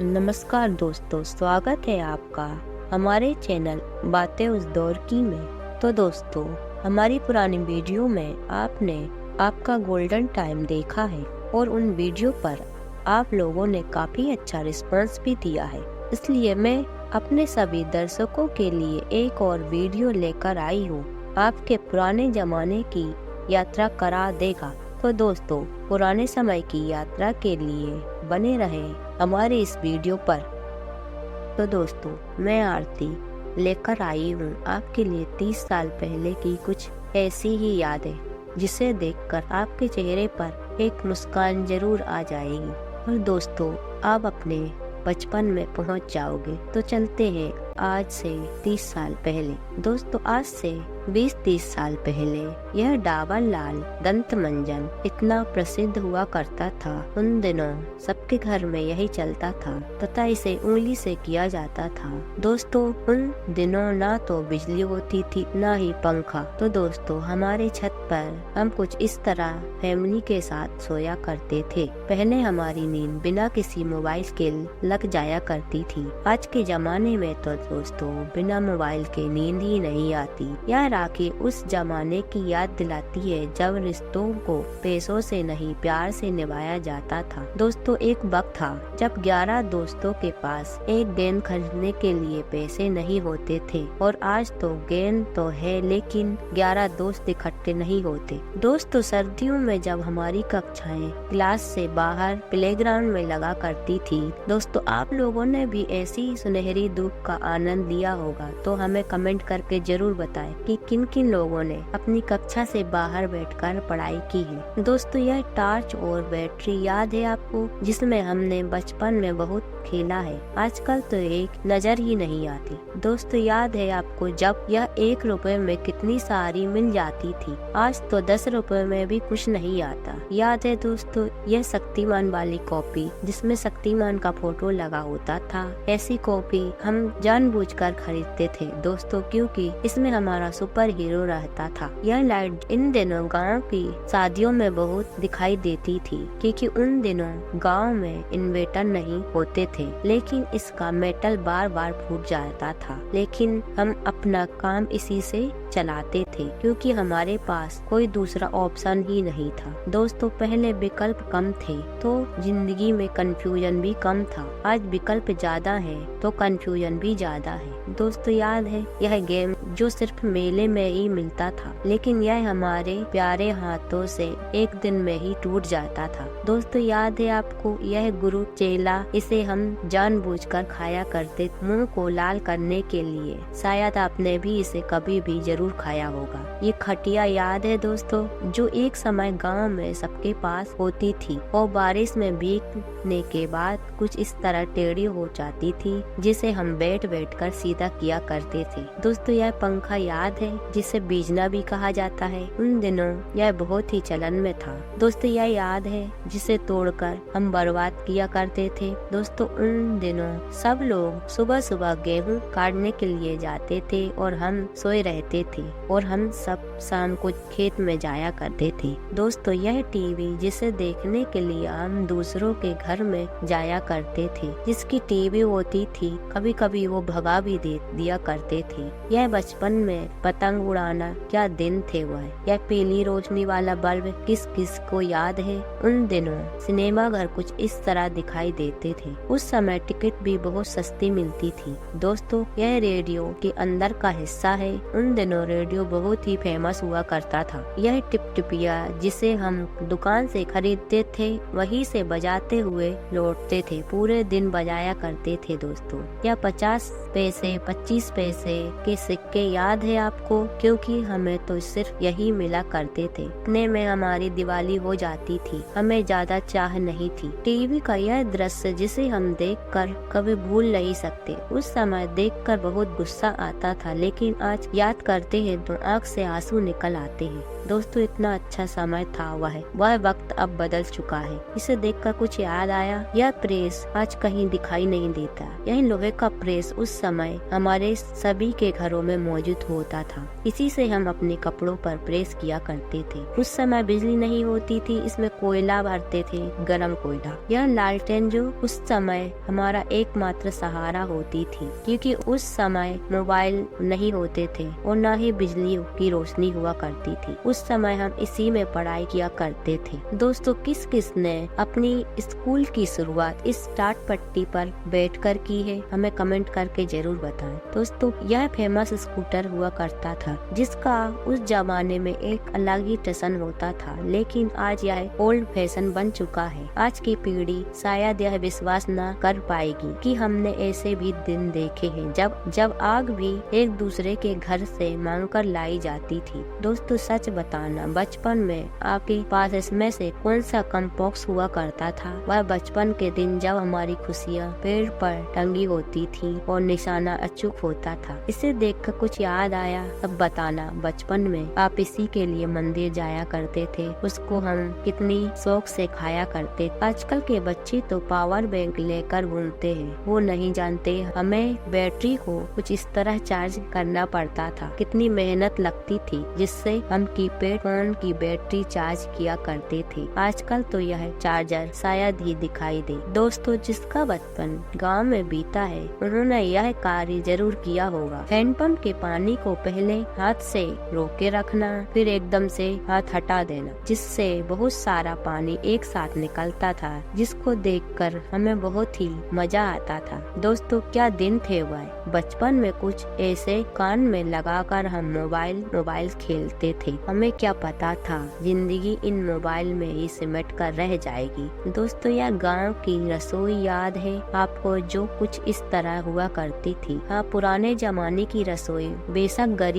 नमस्कार दोस्तों, स्वागत है आपका हमारे चैनल बातें उस दौर की में। तो दोस्तों, हमारी पुरानी वीडियो में आपने आपका गोल्डन टाइम देखा है और उन वीडियो पर आप लोगों ने काफ़ी अच्छा रिस्पांस भी दिया है। इसलिए मैं अपने सभी दर्शकों के लिए एक और वीडियो लेकर आई हूँ, आपके पुराने ज़माने की यात्रा करा देगा। तो दोस्तों, पुराने समय की यात्रा के लिए बने रहे हमारे इस वीडियो पर। तो दोस्तों, मैं आरती लेकर आई हूँ आपके लिए 30 साल पहले की कुछ ऐसी ही यादें, जिसे देखकर आपके चेहरे पर एक मुस्कान जरूर आ जाएगी और दोस्तों, आप अपने बचपन में पहुँच जाओगे। तो चलते हैं आज से 30 साल पहले। दोस्तों, आज से 20-30 साल पहले यह डाबर लाल दंत मंजन इतना प्रसिद्ध हुआ करता था। उन दिनों सबके घर में यही चलता था तथा इसे उंगली से किया जाता था। दोस्तों, उन दिनों ना तो बिजली होती थी ना ही पंखा। तो दोस्तों, हमारे छत पर हम कुछ इस तरह फैमिली के साथ सोया करते थे। पहले हमारी नींद बिना किसी मोबाइल के लग जाया करती थी। आज के जमाने में तो दोस्तों बिना मोबाइल के नींद ही नहीं आती। यह राखी उस जमाने की याद दिलाती है जब रिश्तों को पैसों से नहीं प्यार से निभाया जाता था। दोस्तों, एक वक्त था जब 11 दोस्तों के पास एक गेंद खरीदने के लिए पैसे नहीं होते थे और आज तो गेंद तो है लेकिन 11 दोस्त इकट्ठे नहीं होते। दोस्तों, सर्दियों में जब हमारी कक्षाएं क्लास से बाहर प्लेग्राउंड में लगा करती थी, दोस्तों आप लोगों ने भी ऐसी सुनहरी धूप का आनंद लिया होगा। तो हमें कमेंट करके जरूर बताएं कि किन किन लोगों ने अपनी कक्षा से बाहर बैठकर पढ़ाई की है। दोस्तों, यह टॉर्च और बैटरी याद है आपको, जिसमें हमने बचपन में बहुत खेला है। आजकल तो एक नजर ही नहीं आती। दोस्तों, याद है आपको जब यह 1 रुपए में कितनी सारी मिल जाती थी। आज तो 10 रुपए में भी कुछ नहीं आता। याद है दोस्तों, यह शक्तिमान वाली कॉपी जिसमें शक्तिमान का फोटो लगा होता था। ऐसी कॉपी हम जानबूझकर खरीदते थे दोस्तों, क्योंकि इसमें हमारा सुपर हीरो रहता था। यह लाइट इन दिनों गांव की शादियों में बहुत दिखाई देती थी, क्योंकि उन दिनों गांव में इन्वर्टर नहीं होते थे, लेकिन इसका मेटल बार बार फूट जाता था। लेकिन हम अपना काम इसी से चलाते थे, क्योंकि हमारे पास कोई दूसरा ऑप्शन ही नहीं था। दोस्तों, पहले विकल्प कम थे तो जिंदगी में कंफ्यूजन भी कम था। आज विकल्प ज्यादा है तो कंफ्यूजन भी ज्यादा है। दोस्तों, याद है यह गेम जो सिर्फ मेले में ही मिलता था, लेकिन यह हमारे प्यारे हाथों से एक दिन में ही टूट जाता था। दोस्तों, याद है आपको यह गुरु चेला, इसे हम जानबूझकर खाया करते मुंह को लाल करने के लिए। शायद आपने भी इसे कभी भी जरूर खाया होगा। ये खटिया याद है दोस्तों, जो एक समय गांव में सबके पास होती थी और बारिश में भीगने के बाद कुछ इस तरह टेढ़ी हो जाती थी, जिसे हम बैठ बैठ कर सीधा किया करते थे। दोस्तों, यह पंखा याद है जिसे बीजना भी कहा जाता है। उन दिनों यह बहुत ही चलन में था। दोस्तों, यह याद है जिसे तोड़कर हम बर्बाद किया करते थे। दोस्तों, उन दिनों सब लोग सुबह सुबह गेहूं काटने के लिए जाते थे और हम सोए रहते थे और हम सब शाम को खेत में जाया करते थे। दोस्तों, यह टीवी जिसे देखने के लिए हम दूसरों के घर में जाया करते थे, जिसकी टीवी होती थी कभी कभी वो भगा भी दे दिया करते थे। यह बचपन में पतंग उड़ाना क्या दिन थे वह। यह पीली रोशनी वाला बल्ब किस किस को याद है। उन दिनों सिनेमा घर कुछ इस तरह दिखाई देते थे। उस समय टिकट भी बहुत सस्ती मिलती थी। दोस्तों, यह रेडियो के अंदर का हिस्सा है। उन दिनों रेडियो बहुत ही फेमस हुआ करता था। यह टिपटिपिया जिसे हम दुकान से खरीदते थे, वहीं से बजाते हुए लौटते थे। पूरे दिन बजाया करते थे। दोस्तों, यह 50 पैसे 25 पैसे के सिक्के याद है आपको, क्योंकि हमें तो सिर्फ यही मिला करते थे। इतने में हमारी दिवाली हो जाती थी। हमें ज्यादा चाह नहीं थी। टीवी का यह दृश्य जिसे हम देखकर कभी भूल नहीं सकते। उस समय देखकर बहुत गुस्सा आता था, लेकिन आज याद करते हैं तो आँख से आंसू निकल आते हैं। दोस्तों इतना अच्छा समय था वह वक्त अब बदल चुका है। इसे देखकर कुछ याद आया, यह प्रेस आज कहीं दिखाई नहीं देता। यही लोहे का प्रेस उस समय हमारे सभी के घरों में मौजूद होता था। इसी से हम अपने कपड़ों पर प्रेस किया करते थे। उस समय बिजली नहीं होती थी, इसमें कोयला भरते थे, गरम कोयला। यह लालटेन जो उस समय हमारा एकमात्र सहारा होती थी, क्योंकि उस समय मोबाइल नहीं होते थे और न ही बिजली की रोशनी हुआ करती थी। उस समय हम इसी में पढ़ाई किया करते थे। दोस्तों किस किस ने अपनी स्कूल की शुरुआत इस टाट पट्टी पर बैठकर की है, हमें कमेंट करके जरूर बताएं। दोस्तों यह फेमस स्कूटर हुआ करता था, जिसका उस जमाने में एक अलग ही टसन होता था, लेकिन आज यह ओल्ड फैशन बन चुका है। आज की पीढ़ी शायद यह विश्वास न कर पाएगी कि हमने ऐसे भी दिन देखे हैं जब आग भी एक दूसरे के घर से मांग कर लाई जाती थी। दोस्तों सच बताना, बचपन में आपके पास इसमें से कौन सा कंपॉक्स हुआ करता था? वह बचपन के दिन जब हमारी खुशियाँ पेड़ पर टंगी होती थी और निशाना अचूक होता था। इसे देखकर कुछ याद आया, अब बताना बचपन में आप इसी के लिए मंदिर जाया करते थे, उसको हम कितनी शौक से खाया करते। आजकल के बच्चे तो पावर बैंक लेकर घूमते हैं, वो नहीं जानते हमें बैटरी को कुछ इस तरह चार्ज करना पड़ता था, कितनी मेहनत लगती थी जिससे हम कीपैड फोन की बैटरी चार्ज किया करते थे। आजकल तो यह चार्जर शायद ही दिखाई दे। दोस्तों जिसका बचपन गांव में बीता है, उन्होंने यह कार्य जरूर किया होगा। हैंडपंप के पानी को पहले हाथ से रोक के रखना, फिर एकदम से हाथ हटा देना, जिससे बहुत सारा पानी एक साथ निकलता था, जिसको देखकर हमें बहुत ही मजा आता था। दोस्तों क्या दिन थे वह। बचपन में कुछ ऐसे कान में लगाकर हम मोबाइल खेलते थे। हमें क्या पता था जिंदगी इन मोबाइल में ही सिमट कर रह जाएगी। दोस्तों यह गांव की रसोई याद है आपको, जो कुछ इस तरह हुआ करती थी। हाँ, पुराने जमाने की रसोई बेशक गरीब